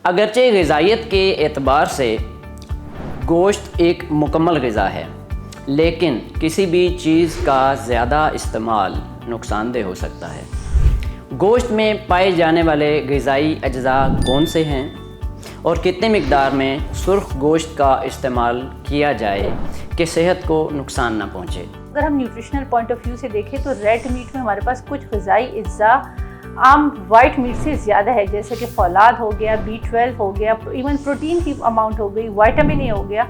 अगरचे ग़िज़ाइयत के एतबार से गोश्त एक मुकम्मल ग़िज़ा है, लेकिन किसी भी चीज़ का ज़्यादा इस्तेमाल नुकसानदेह हो सकता है। गोश्त में पाए जाने वाले ग़िज़ाई अज्जा कौन से हैं और कितनी मिक़दार में सुर्ख गोश्त का इस्तेमाल किया जाए कि सेहत को नुकसान ना पहुँचे। अगर हम न्यूट्रिशनल पॉइंट ऑफ व्यू से देखें तो रेड मीट में हमारे पास कुछ ग़िज़ाई अज्जा आम वाइट मीट से ज़्यादा है, जैसे कि फौलाद हो गया, B12 हो गया, इवन प्रोटीन की अमाउंट हो गई, विटामिन ए हो गया।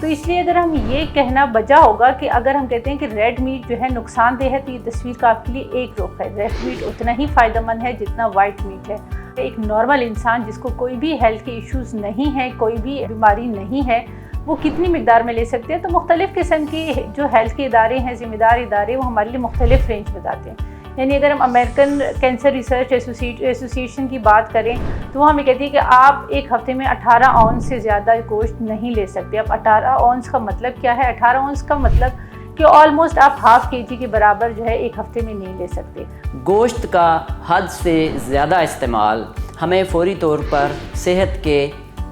तो इसलिए अगर हम ये कहना बजा होगा कि अगर हम कहते हैं कि रेड मीट जो है नुकसानदेह है, तो ये तस्वीर का आपके लिए एक रुख है। रेड मीट उतना ही फ़ायदेमंद है जितना वाइट मीट है। एक नॉर्मल इंसान जिसको कोई भी हेल्थ के इश्यूज़ नहीं है, कोई भी बीमारी नहीं है, वो कितनी मिकदार में ले सकते हैं। तो मुख्तलिफ़ किस्म की जो हेल्थ के इदारे हैं, ज़िम्मेदार इदारे, वो हमारे लिए मुख्तलिफ़ रेंज बताते हैं। यानी अगर हम अमेरिकन कैंसर रिसर्च एसोसिएशन की बात करें तो वो हमें कहती है कि आप एक हफ़्ते में 18 औंस से ज़्यादा गोश्त नहीं ले सकते। अब 18 औंस का मतलब क्या है? 18 औंस का मतलब कि ऑलमोस्ट आप हाफ़ kg के बराबर जो है एक हफ़्ते में नहीं ले सकते। गोश्त का हद से ज़्यादा इस्तेमाल हमें फ़ौरी तौर पर सेहत के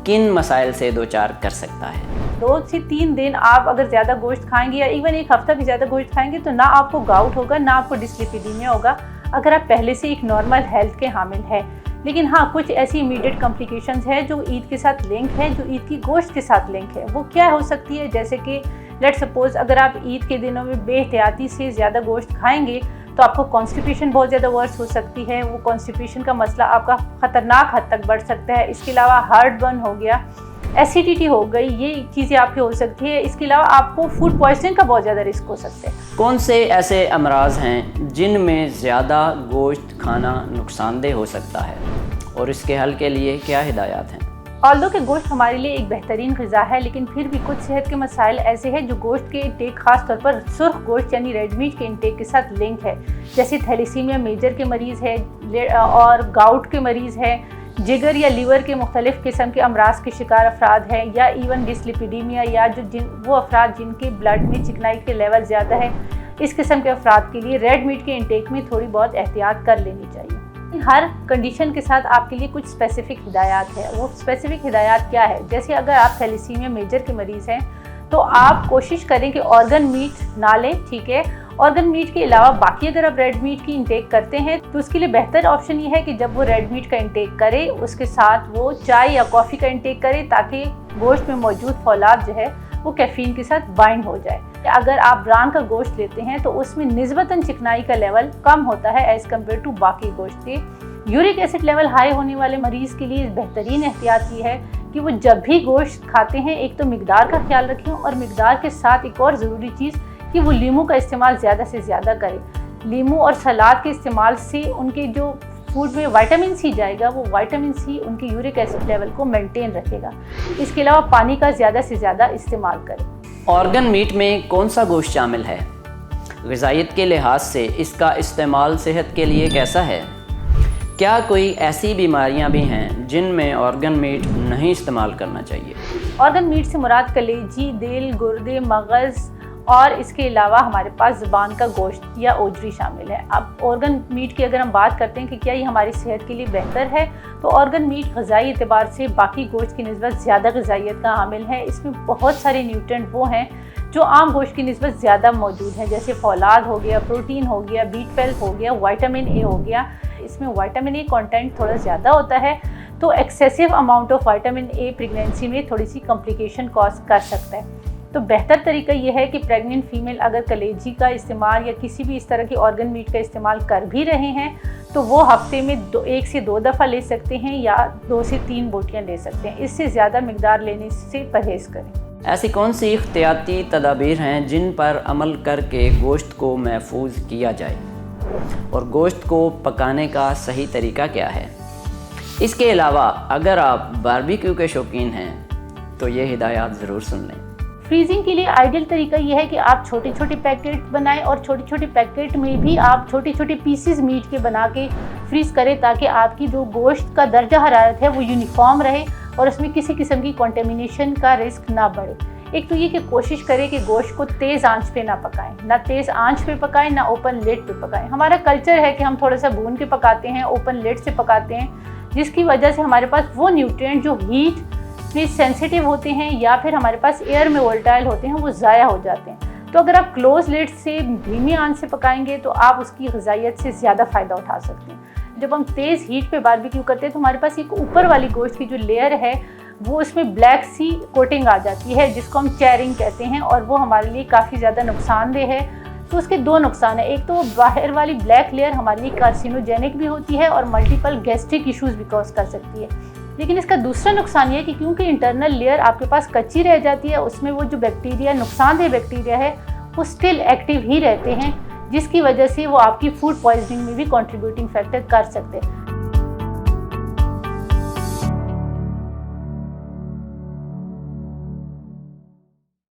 किन मसाइल से दो चार कर सकता है? 2 से 3 दिन आप अगर ज़्यादा गोश्त खाएंगे या इवन एक हफ़्ता भी ज़्यादा गोश्त खाएंगे तो ना आपको गाउट होगा, ना आपको डिस्लिपिडीमिया होगा, अगर आप पहले से एक नॉर्मल हेल्थ के हामिल हैं। लेकिन हाँ, कुछ ऐसी इमीडिएट कॉम्प्लिकेशंस है जो ईद के साथ लिंक है, जो ईद की गोश्त के साथ लिंक है। वो क्या हो सकती है? जैसे कि लेट्स सपोज अगर आप ईद के दिनों में बेहतियाती से ज़्यादा गोश्त खाएंगे तो आपको कॉन्स्टिपेशन बहुत ज़्यादा वर्स हो सकती है। वो कॉन्स्टिपेशन का मसला आपका ख़तरनाक हद तक बढ़ सकता है। इसके अलावा हार्ट बर्न हो गया, एसिडिटी हो गई, ये चीज़ें आपकी हो सकती है। इसके अलावा आपको फूड पॉइजनिंग का बहुत ज़्यादा रिस्क हो सकता है। कौन से ऐसे अमराज हैं जिनमें ज़्यादा गोश्त खाना नुकसानदेह हो सकता है और इसके हल के लिए क्या हिदायत हैं? ऑल्दो कि गोश्त हमारे लिए एक बेहतरीन ग़िज़ा है, लेकिन फिर भी कुछ सेहत के मसाइल ऐसे हैं जो गोश्त के इंटेक ख़ास तौर पर सुर्ख गोश्त यानी रेड मीट के इंटेक के साथ लिंक है। जैसे थैलेसीमिया मेजर के मरीज़ है और गाउट के मरीज़ है, जिगर या लीवर के मुख्तलिफ़ किस्म के अमराज के शिकार अफराद हैं, या इवन डिस्लिपिडीमिया या वो अफराद जिनके ब्लड में चिकनाई के लेवल ज़्यादा है, इस किस्म के अफराद के लिए रेड मीट के इंटेक में थोड़ी बहुत एहतियात कर लेनी चाहिए। हर कंडीशन के साथ आपके लिए कुछ स्पेसिफ़िक हिदायत है। वो स्पेसिफ़िक हिदायत क्या है? जैसे अगर आप थैलेसीमिया मेजर के मरीज़ हैं तो आप कोशिश करें कि ऑर्गन मीट ना लें, ठीक है। ऑर्गन मीट के अलावा बाकी अगर आप रेड मीट की इंटेक करते हैं तो उसके लिए बेहतर ऑप्शन ये है कि जब वो रेड मीट का इंटेक करे उसके साथ वो चाय या कॉफ़ी का इंटेक करे, ताकि गोश्त में मौजूद फौलाद जो है वो कैफीन के साथ बाइंड हो जाए। अगर आप ब्रान का गोश्त लेते हैं तो उसमें निस्बतन चिकनाई का लेवल कम होता है एज़ कम्पेयर टू बाकी गोश्त के। यूरिक एसिड लेवल हाई होने वाले मरीज़ के लिए बेहतरीन एहतियात ये है कि वो जब भी गोश्त खाते हैं एक तो मिकदार का ख्याल रखें, और मिकदार के साथ एक और ज़रूरी चीज़ कि वो लीमू का इस्तेमाल ज़्यादा से ज़्यादा करें। लीमू और सलाद के इस्तेमाल से उनके जो फूड में विटामिन सी जाएगा, वो विटामिन सी उनके यूरिक एसिड लेवल को मेंटेन रखेगा। इसके अलावा पानी का ज़्यादा से ज़्यादा इस्तेमाल करें। ऑर्गन मीट में कौन सा गोश्त शामिल है? ग़िज़ाइयत के लिहाज से इसका इस्तेमाल सेहत के लिए कैसा है? क्या कोई ऐसी बीमारियां भी हैं जिनमें ऑर्गन मीट नहीं इस्तेमाल करना चाहिए? ऑर्गन मीट से मुराद कलेजी, दिल, गुर्दे, मगज़ और इसके अलावा हमारे पास ज़ुबान का गोश्त या ओजरी शामिल है। अब ऑर्गन मीट की अगर हम बात करते हैं कि क्या ये हमारी सेहत के लिए बेहतर है, तो ऑर्गन मीट ग़िज़ाई एतबार से बाकी गोश्त की निस्बत ज़्यादा ग़िज़ाइयत का हामिल है। इसमें बहुत सारे न्यूट्रेंट वो हैं जो आम गोश्त की निस्बत ज़्यादा मौजूद हैं, जैसे फौलाद हो गया, प्रोटीन हो गया, B12 हो गया, विटामिन ए हो गया। इसमें विटामिन ए कंटेंट थोड़ा ज़्यादा होता है, तो excessive amount of vitamin A pregnancy में थोड़ी सी कॉम्प्लिकेशन कॉज कर सकता है। तो बेहतर तरीका यह है कि प्रेग्नेंट फीमेल अगर कलेजी का इस्तेमाल या किसी भी इस तरह की ऑर्गन मीट का इस्तेमाल कर भी रहे हैं तो वो हफ्ते में 1 से 2 दफ़ा ले सकते हैं या 2 से 3 बोटियाँ ले सकते हैं। इससे ज़्यादा मिकदार लेने से परहेज़ करें। ऐसी कौन सी इख्तियाती तदाबीर हैं जिन पर अमल करके गोश्त को महफूज किया जाए, और गोश्त को पकाने का सही तरीका क्या है? इसके अलावा अगर आप बारबेक्यू के शौकीन हैं तो ये हिदायत ज़रूर सुन लें। फ्रीजिंग के लिए आइडियल तरीका यह है कि आप छोटे छोटे पैकेट बनाएं और छोटे छोटे पैकेट में भी आप छोटे छोटे पीसेस मीट के बना के फ्रीज़ करें, ताकि आपकी जो गोश्त का दर्जा हरारत है वो यूनिफॉर्म रहे और उसमें किसी किस्म की कंटेमिनेशन का रिस्क ना बढ़े। एक तो ये कि कोशिश करें कि गोश्त को तेज़ आंच पे ना पकाएं, ना तेज़ आंच पे पकाएं ना ओपन लिड पे पकाएं। हमारा कल्चर है कि हम थोड़ा सा भून के पकाते हैं, ओपन लिड से पकाते हैं, जिसकी वजह से हमारे पास वो न्यूट्रिएंट जो हीट में सेंसिटिव होते हैं या फिर हमारे पास एयर में वोलेटाइल होते हैं वो ज़ाया हो जाते हैं। तो अगर आप क्लोज लिड से धीमी आंच से पकाएंगे तो आप उसकी ग़िज़ाइयत से ज़्यादा फ़ायदा उठा सकते हैं। जब हम तेज़ हीट पे बारबेक्यू करते हैं तो हमारे पास एक ऊपर वाली गोश्त की जो लेयर है वो उसमें ब्लैक सी कोटिंग आ जाती है जिसको हम चैरिंग कहते हैं, और वो हमारे लिए काफ़ी ज़्यादा नुकसानदेह है। तो उसके दो नुकसान है, एक तो बाहर वाली ब्लैक लेयर हमारे लिए कार्सिनोजेनिक भी होती है और मल्टीपल गैस्ट्रिक इश्यूज भी कॉज कर सकती है। लेकिन इसका दूसरा नुकसान ये है कि क्योंकि इंटरनल लेयर आपके पास कच्ची रह जाती है, उसमें वो जो बैक्टीरिया नुकसानदेह बैक्टीरिया है वो स्टिल एक्टिव ही रहते हैं, जिसकी वजह से वो आपकी फूड पॉइजनिंग में भी कंट्रीब्यूटिंग फैक्टर कर सकते हैं।